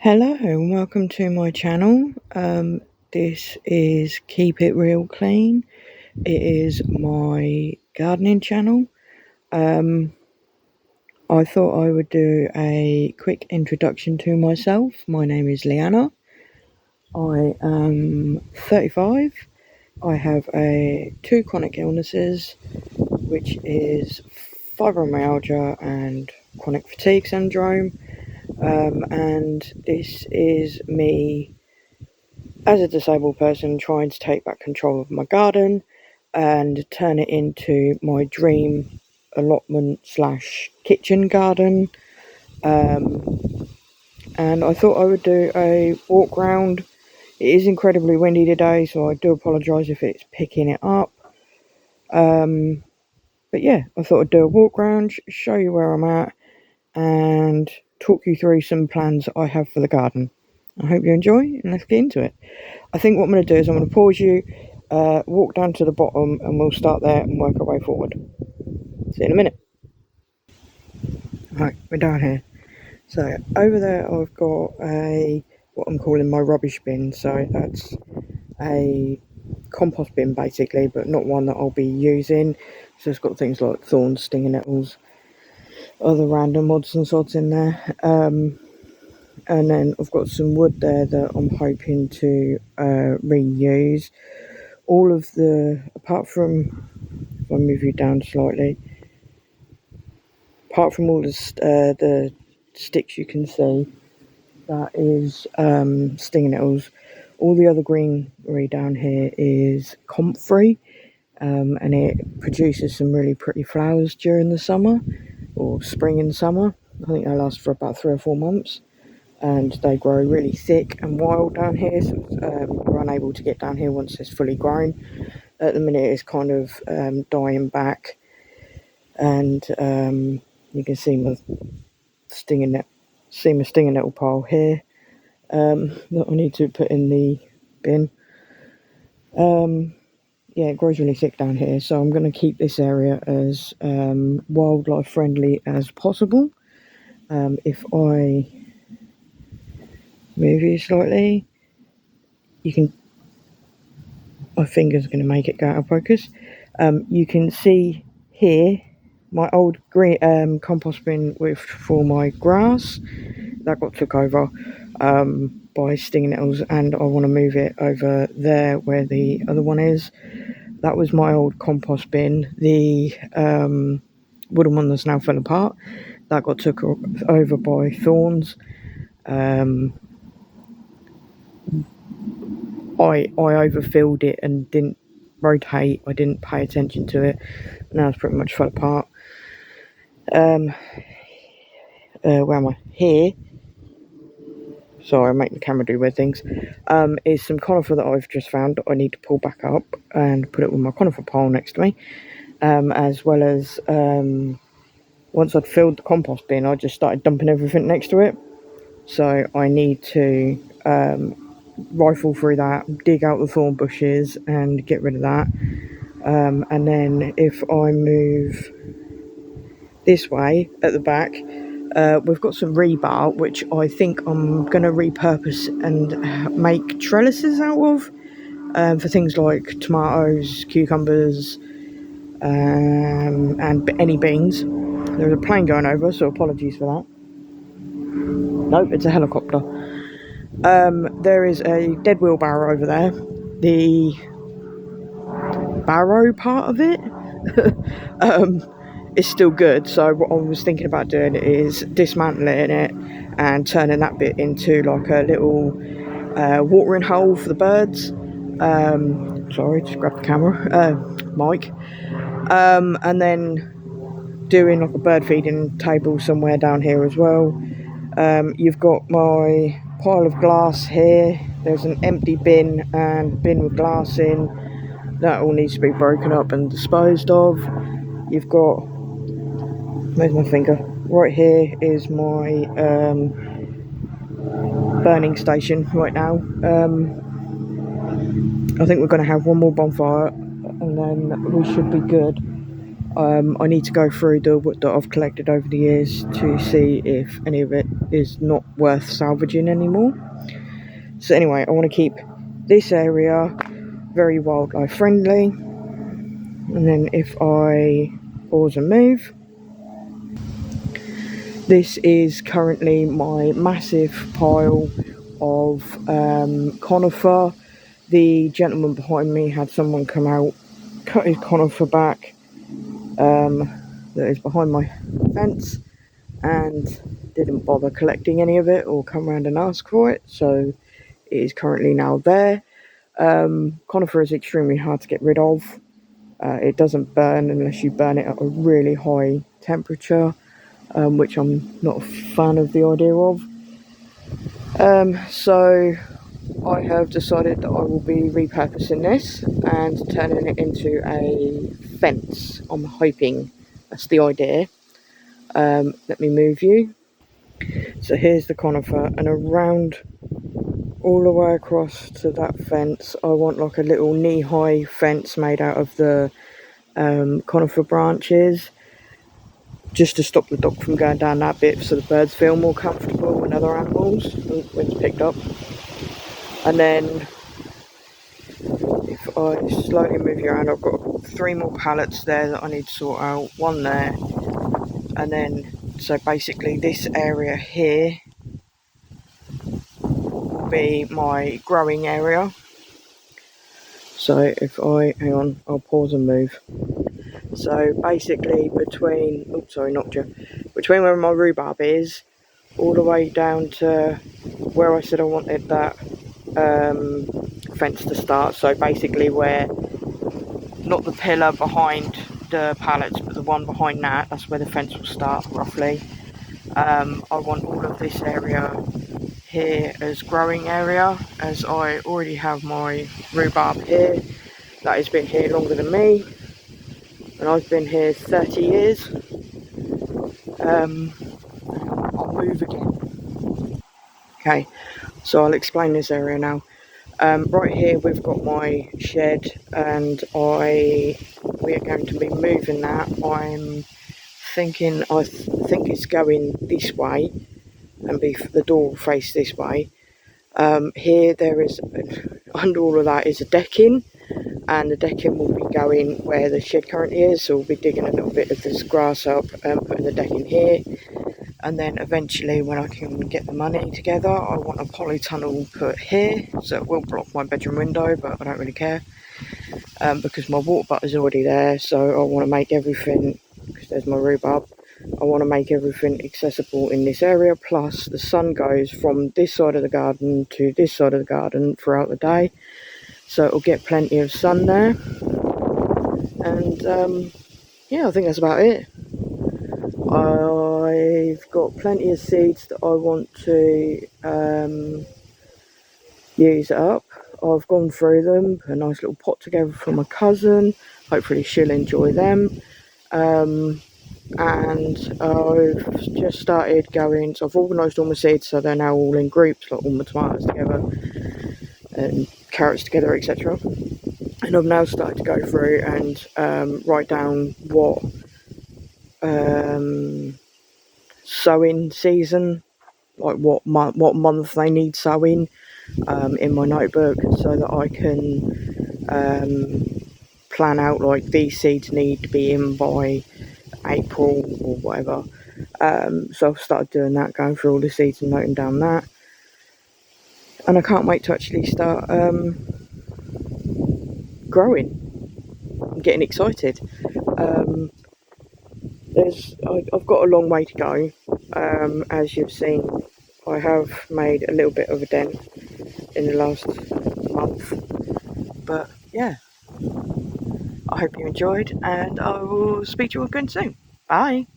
Hello and welcome to my channel. This is Keep It Real Clean. It is my gardening channel. I thought I would do a quick introduction to myself. My name is Leanna. I am 35. I have two chronic illnesses, which is fibromyalgia and chronic fatigue syndrome. And this is me as a disabled person trying to take back control of my garden and turn it into my dream allotment slash kitchen garden. And I thought I would do a walk round. It is incredibly windy today, so I do apologise if it's picking it up. But yeah, I thought I'd do a walk round, show you where I'm at, and talk you through some plans I have for the garden. I hope you enjoy, and let's get into it. I think what I'm going to do is I'm going to pause you, walk down to the bottom, and we'll start there and work our way forward. See you in a minute. Right, we're down here. So over there I've got what I'm calling my rubbish bin. So that's a compost bin basically, but not one that I'll be using. So it's got things like thorns, stinging nettles, other random odds and sods in there. And then I've got some wood there that I'm hoping to reuse. All of the, apart from, if I move you down slightly, apart from all the sticks you can see, that is stinging nettles. All the other greenery down here is comfrey, and it produces some really pretty flowers during the summer, or spring and summer. I think they last for about 3 or 4 months. And they grow really thick and wild down here, so we're unable to get down here once it's fully grown. At the minute it's kind of dying back, and you can see my stinging nettle pile here that I need to put in the bin. Yeah, it grows really thick down here, so I'm going to keep this area as wildlife friendly as possible. If I move you slightly, you can, my finger's going to make it go out of focus. You can see here my old green compost bin for my grass that got took over by stinging nettles, and I want to move it over there where the other one is. That was my old compost bin. The wooden one that's now fell apart, that got took over by thorns. I overfilled it and didn't rotate. I didn't pay attention to it. Now it's pretty much fell apart. Where am I? Here. Sorry, I'm making the camera do weird things. Is some conifer that I've just found that I need to pull back up and put it with my conifer pile next to me. As well as once I'd filled the compost bin, I just started dumping everything next to it. So I need to rifle through that, dig out the thorn bushes and get rid of that. And then if I move this way at the back, we've got some rebar which I think I'm going to repurpose and make trellises out of, for things like tomatoes, cucumbers, and any beans. There's a plane going over, so apologies for that. Nope, it's a helicopter. There is a dead wheelbarrow over there. The barrow part of it is still good, so what I was thinking about doing is dismantling it and turning that bit into like a little watering hole for the birds. Sorry, just grab the camera, mic. And then doing like a bird feeding table somewhere down here as well. You've got my pile of glass here. There's an empty bin and bin with glass in. That all needs to be broken up and disposed of. You've got, where's my finger? Right here is my burning station right now. I think we're going to have one more bonfire and then we should be good. I need to go through the wood that I've collected over the years to see if any of it is not worth salvaging anymore. So anyway, I want to keep this area very wildlife friendly. And then if I pause and move, this is currently my massive pile of conifer. The gentleman behind me had someone come out, cut his conifer back that is behind my fence, and didn't bother collecting any of it or come around and ask for it, so it is currently now there. Conifer is extremely hard to get rid of. It doesn't burn unless you burn it at a really high temperature, which I'm not a fan of the idea of. So I have decided that I will be repurposing this and turning it into a fence. I'm hoping that's the idea. Let me move you. So here's the conifer, and around all the way across to that fence I want like a little knee-high fence made out of the conifer branches, just to stop the dog from going down that bit, so the birds feel more comfortable and other animals when it's picked up. And then if I slowly move you around, I've got 3 more pallets there that I need to sort out, 1 there, and then so basically this area here will be my growing area. So if I, hang on, I'll pause and move. So basically between, oh sorry, knocked you, between where my rhubarb is, all the way down to where I said I wanted that fence to start. So basically where, not the pillar behind the pallets, but the one behind that, that's where the fence will start roughly. I want all of this area here as growing area, as I already have my rhubarb here that has been here longer than me, and I've been here 30 years. I'll move again. Okay, so I'll explain this area now. Right here we've got my shed, and we are going to be moving that. I'm thinking, I think it's going this way, and the door will face this way. Here there is, under all of that is a decking, and the decking will be going where the shed currently is, so we'll be digging a little bit of this grass up and putting the decking here. And then eventually, when I can get the money together, I want a polytunnel put here, so it will block my bedroom window, but I don't really care, because my water butt is already there. So I want to make everything, because there's my rhubarb, I want to make everything accessible in this area. Plus the sun goes from this side of the garden to this side of the garden throughout the day, so it'll get plenty of sun there. And yeah, I think that's about it. I've got plenty of seeds that I want to use up. I've gone through them, put a nice little pot together for my cousin. Hopefully she'll enjoy them. And I've just started going, so I've organised all my seeds, so they're now all in groups, like all my tomatoes together and carrots together, etc. And I've now started to go through and write down what sowing season, like what month they need sowing, in my notebook, so that I can plan out, like, these seeds need to be in by April or whatever. So I've started doing that, going through all the seeds and noting down that, and I can't wait to actually start growing. I'm getting excited. I've got a long way to go. As you've seen, I have made a little bit of a dent in the last month, but yeah, I hope you enjoyed, and I will speak to you again soon. Bye.